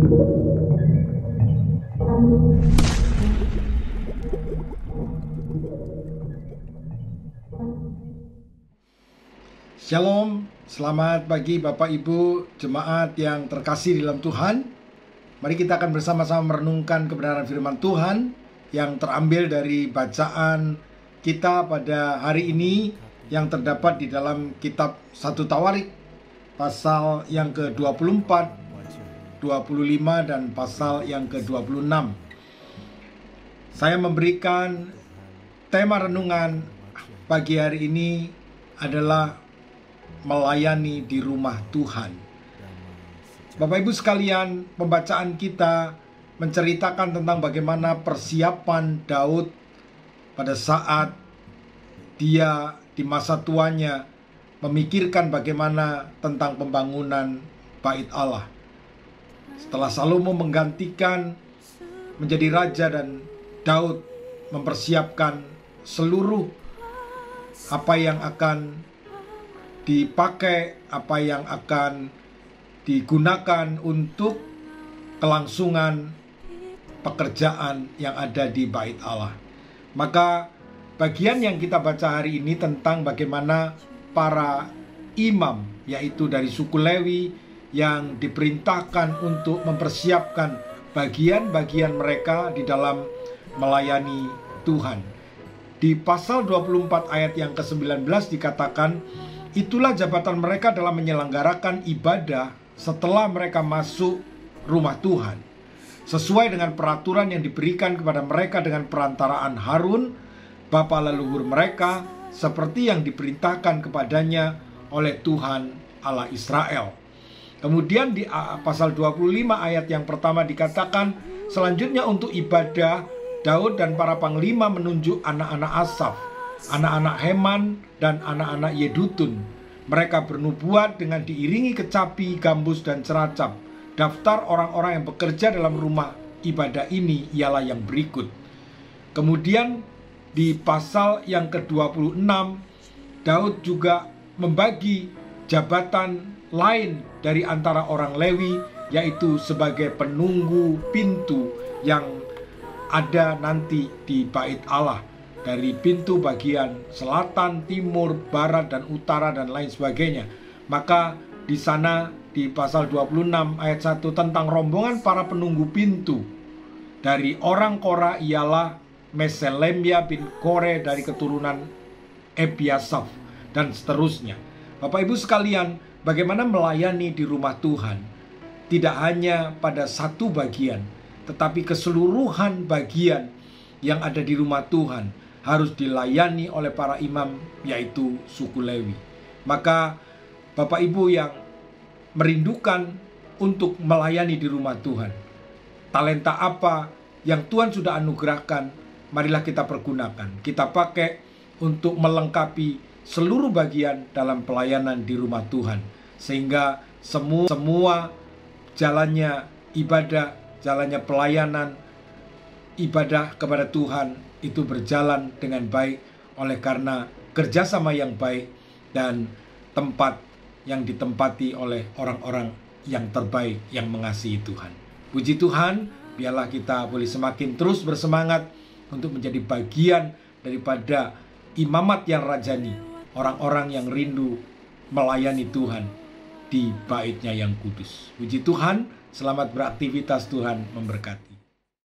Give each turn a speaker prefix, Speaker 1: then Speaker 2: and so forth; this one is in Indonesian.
Speaker 1: Shalom, selamat pagi Bapak Ibu jemaat yang terkasih di dalam Tuhan. Mari kita akan bersama-sama merenungkan kebenaran firman Tuhan yang terambil dari bacaan kita pada hari ini yang terdapat di dalam kitab 1 Tawarik pasal yang ke-24, 25 dan pasal yang ke-26. Saya memberikan tema renungan pagi hari ini adalah melayani di rumah Tuhan. Bapak Ibu sekalian, pembacaan kita menceritakan tentang bagaimana persiapan Daud pada saat dia di masa tuanya memikirkan bagaimana tentang pembangunan Bait Allah. Setelah Salomo menggantikan menjadi raja dan Daud mempersiapkan seluruh apa yang akan dipakai, apa yang akan digunakan untuk kelangsungan pekerjaan yang ada di Bait Allah. Maka bagian yang kita baca hari ini tentang bagaimana para imam, yaitu dari suku Lewi, yang diperintahkan untuk mempersiapkan bagian-bagian mereka di dalam melayani Tuhan. Di pasal 24 ayat yang ke-19 dikatakan, itulah jabatan mereka dalam menyelenggarakan ibadah setelah mereka masuk rumah Tuhan, sesuai dengan peraturan yang diberikan kepada mereka dengan perantaraan Harun, bapa leluhur mereka, seperti yang diperintahkan kepadanya oleh Tuhan Allah Israel. Kemudian di pasal 25 ayat yang pertama dikatakan, selanjutnya untuk ibadah, Daud dan para panglima menunjuk anak-anak Asaf, anak-anak Heman, dan anak-anak Yedutun. Mereka bernubuat dengan diiringi kecapi, gambus, dan ceracap. Daftar orang-orang yang bekerja dalam rumah ibadah ini ialah yang berikut. Kemudian di pasal yang ke-26, Daud juga membagi jabatan lain dari antara orang Lewi, yaitu sebagai penunggu pintu yang ada nanti di Bait Allah, dari pintu bagian selatan, timur, barat, dan utara, dan lain sebagainya. Maka di sana di pasal 26 ayat 1 tentang rombongan para penunggu pintu dari orang Kora ialah Meselemia bin Kore dari keturunan Ebiasaf, dan seterusnya. Bapak Ibu sekalian, bagaimana melayani di rumah Tuhan tidak hanya pada satu bagian, tetapi keseluruhan bagian yang ada di rumah Tuhan harus dilayani oleh para imam, yaitu suku Lewi. Maka Bapak Ibu yang merindukan untuk melayani di rumah Tuhan, talenta apa yang Tuhan sudah anugerahkan, marilah kita pergunakan, kita pakai untuk melengkapi seluruh bagian dalam pelayanan di rumah Tuhan, sehingga semua jalannya ibadah, jalannya pelayanan ibadah kepada Tuhan itu berjalan dengan baik oleh karena kerjasama yang baik dan tempat yang ditempati oleh orang-orang yang terbaik yang mengasihi Tuhan. Puji Tuhan, biarlah kita boleh semakin terus bersemangat untuk menjadi bagian daripada imamat yang rajani, orang-orang yang rindu melayani Tuhan di Bait-Nya yang kudus. Puji Tuhan, selamat beraktivitas, Tuhan memberkati.